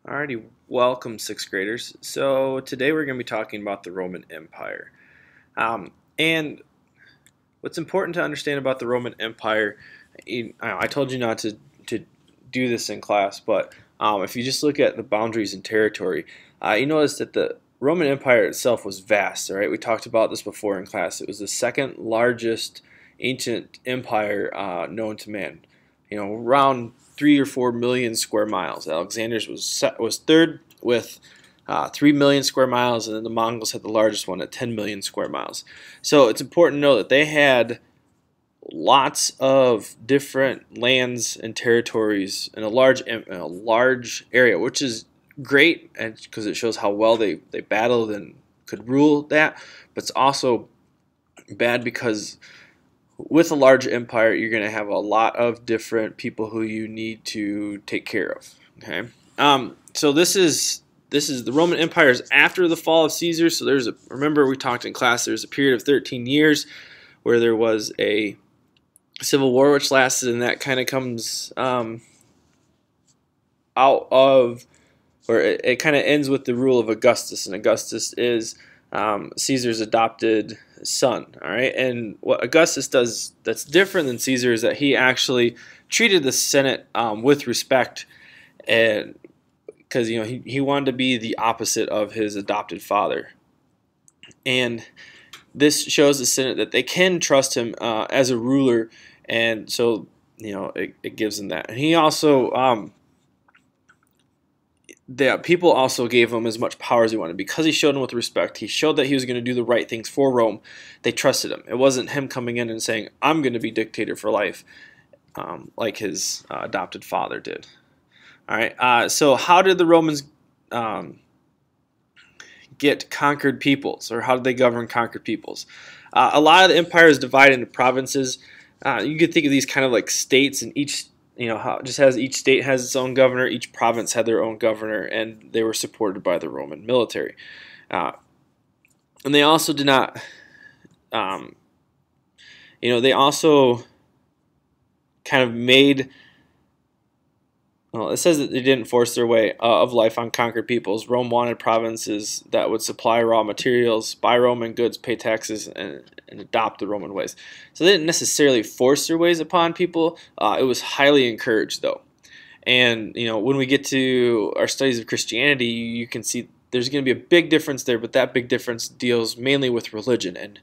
Alrighty, welcome sixth graders. So today we're going to be talking about the Roman Empire. And what's important to understand about the Roman Empire, I told you not to do this in class, but if you just look at the boundaries and territory, you notice that the Roman Empire itself was vast. All right, we talked about this before in class. It was the second largest ancient empire known to man. Around 3 or 4 million square miles. Alexander's was third with 3 million square miles, and then the Mongols had the largest one at 10 million square miles. So it's important to know that they had lots of different lands and territories in a large area, which is great because it shows how well they battled and could rule that. But it's also bad because with a large empire, you're going to have a lot of different people who you need to take care of. Okay, so this is the Roman Empire is after the fall of Caesar. So remember we talked in class. There's a period of 13 years where there was a civil war which lasted, and that kind of comes out of, or it kind of ends with the rule of Augustus, and Augustus is Caesar's adopted son. All right, and what Augustus does that's different than Caesar is that he actually treated the Senate with respect, and because he wanted to be the opposite of his adopted father, and this shows the Senate that they can trust him as a ruler, and so it gives him that. And he also the people also gave him as much power as he wanted because he showed them with respect. He showed that he was going to do the right things for Rome. They trusted him. It wasn't him coming in and saying, "I'm going to be dictator for life," like his adopted father did. All right. So how did the Romans get conquered peoples, or how did they govern conquered peoples? A lot of the empire is divided into provinces. You could think of these kind of like states, and each each state has its own governor, each province had their own governor, and they were supported by the Roman military. And they also did not, they also kind of made, well, it says that they didn't force their way of life on conquered peoples. Rome wanted provinces that would supply raw materials, buy Roman goods, pay taxes, and adopt the Roman ways. So they didn't necessarily force their ways upon people. It was highly encouraged, though. And when we get to our studies of Christianity, you can see there's going to be a big difference there, but that big difference deals mainly with religion. And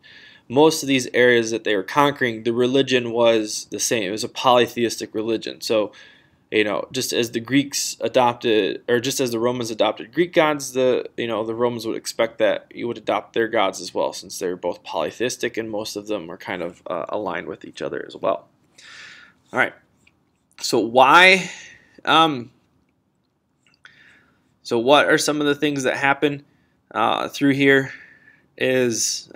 most of these areas that they were conquering, the religion was the same. It was a polytheistic religion. So just as the Greeks adopted, or just as the Romans adopted Greek gods, the Romans would expect that you would adopt their gods as well, since they're both polytheistic and most of them are kind of aligned with each other as well. All right. So why? So what are some of the things that happen through here? Is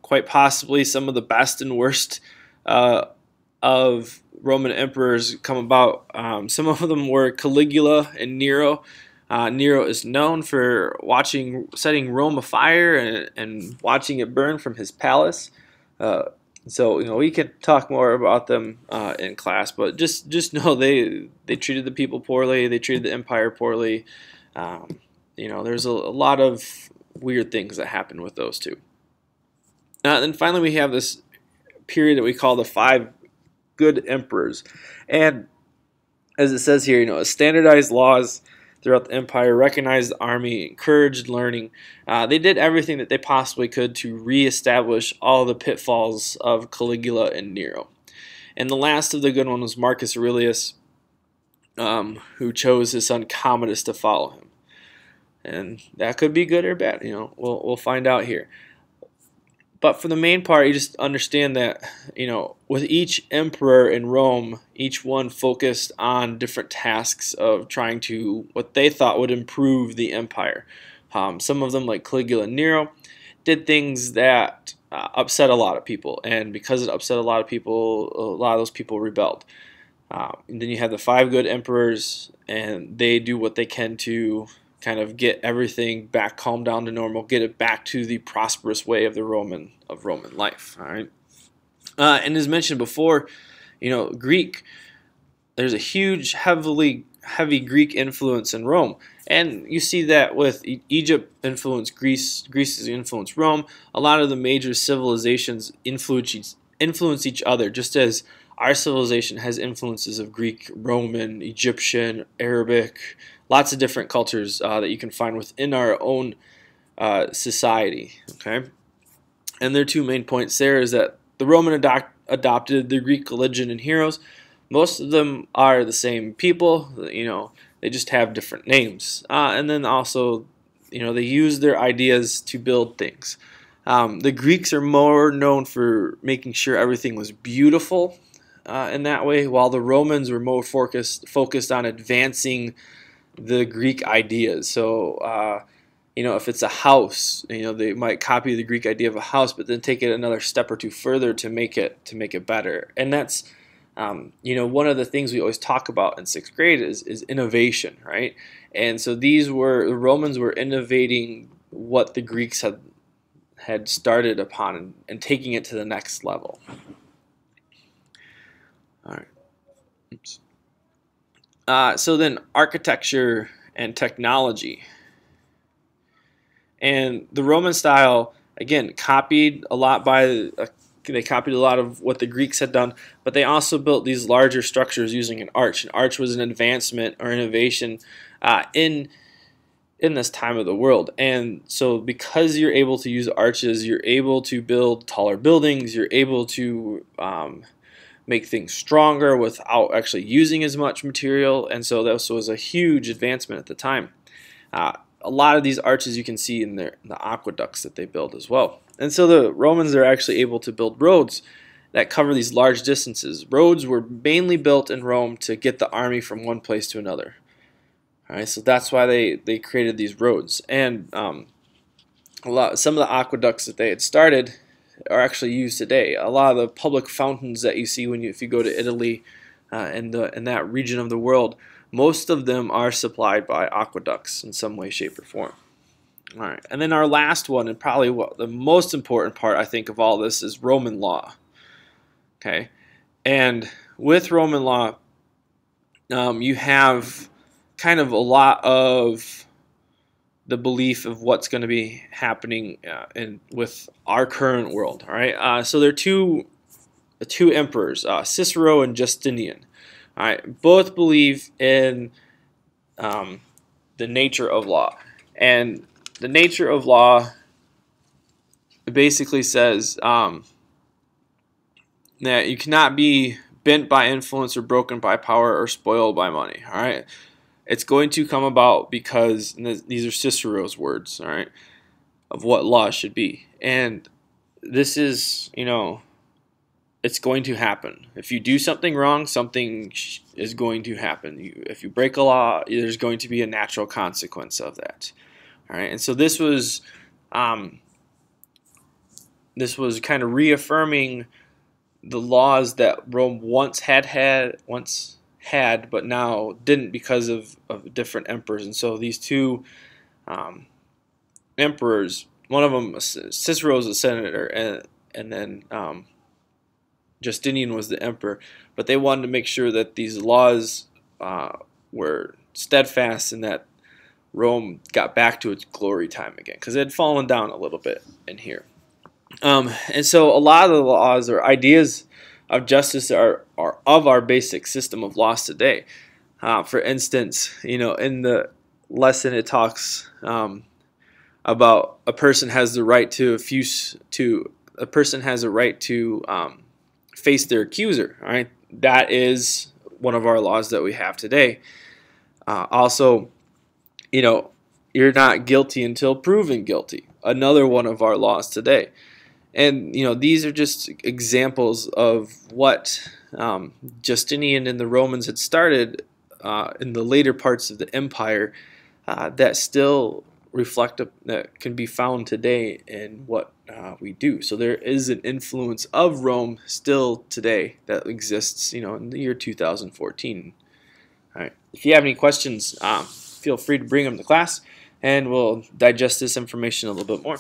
quite possibly some of the best and worst of Roman emperors come about. Some of them were Caligula and Nero. Nero is known for setting Rome afire and watching it burn from his palace. So we could talk more about them in class, but just know they treated the people poorly. They treated the empire poorly. There's a lot of weird things that happen with those two. Then finally we have this period that we call the Five Good Emperors, and as it says here, standardized laws throughout the empire, recognized the army, encouraged learning. They did everything that they possibly could to reestablish all the pitfalls of Caligula and Nero. And the last of the good one was Marcus Aurelius, who chose his son Commodus to follow him. And that could be good or bad. We'll find out here. But for the main part, you just understand that, with each emperor in Rome, each one focused on different tasks of trying to, what they thought would improve the empire. Some of them, like Caligula and Nero, did things that upset a lot of people. And because it upset a lot of people, a lot of those people rebelled. And then you have the Five Good Emperors, and they do what they can to kind of get everything back, calm down to normal, get it back to the prosperous way of Roman life. All right, and as mentioned before, Greek. There's a huge, heavily heavy Greek influence in Rome. And you see that with Egypt influenced Greece, Greece influenced Rome. A lot of the major civilizations influence each other, just as our civilization has influences of Greek, Roman, Egyptian, Arabic, lots of different cultures that you can find within our own society. Okay, and their two main points there is that the Roman adopted the Greek religion and heroes. Most of them are the same people, they just have different names. And then also, they use their ideas to build things. The Greeks are more known for making sure everything was beautiful in that way, while the Romans were more focused on advancing the Greek ideas. So, if it's a house, they might copy the Greek idea of a house, but then take it another step or two further to make it better. And that's one of the things we always talk about in sixth grade is innovation, right? And so the Romans were innovating what the Greeks had started upon and taking it to the next level. All right. Oops. So then architecture and technology. And the Roman style, again, copied a lot they copied a lot of what the Greeks had done, but they also built these larger structures using an arch. An arch was an advancement or innovation in this time of the world. And so because you're able to use arches, you're able to build taller buildings, you're able to make things stronger without actually using as much material. And so this was a huge advancement at the time. A lot of these arches you can see in the aqueducts that they build as well. And so the Romans are actually able to build roads that cover these large distances. Roads were mainly built in Rome to get the army from one place to another. All right, so that's why they created these roads. And some of the aqueducts that they had started are actually used today. A lot of the public fountains that you see if you go to Italy in that region of the world, most of them are supplied by aqueducts in some way, shape, or form. All right, and then our last one, and probably the most important part, I think, of all this is Roman law. Okay, and with Roman law, you have kind of a lot of the belief of what's going to be happening with our current world. All right, so there are two emperors, Cicero and Justinian. All right, both believe in the nature of law, and the nature of law basically says that you cannot be bent by influence or broken by power or spoiled by money. All right, it's going to come about because, and these are Cicero's words, all right, of what law should be, and this is, it's going to happen. If you do something wrong, something is going to happen. If you break a law, there's going to be a natural consequence of that. All right, and so this was kind of reaffirming the laws that Rome once had, but now didn't because of different emperors. And so these two emperors, one of them, Cicero was a senator, and then Justinian was the emperor, but they wanted to make sure that these laws were steadfast and that Rome got back to its glory time again, because it had fallen down a little bit in here. And so a lot of the laws or ideas of justice are of our basic system of laws today. For instance, in the lesson it talks about a person has the right to face their accuser. All right, that is one of our laws that we have today. Also, you're not guilty until proven guilty. Another one of our laws today. And, these are just examples of what Justinian and the Romans had started in the later parts of the empire that still that can be found today in what we do. So there is an influence of Rome still today that exists, in the year 2014. All right. If you have any questions, feel free to bring them to class, and we'll digest this information a little bit more.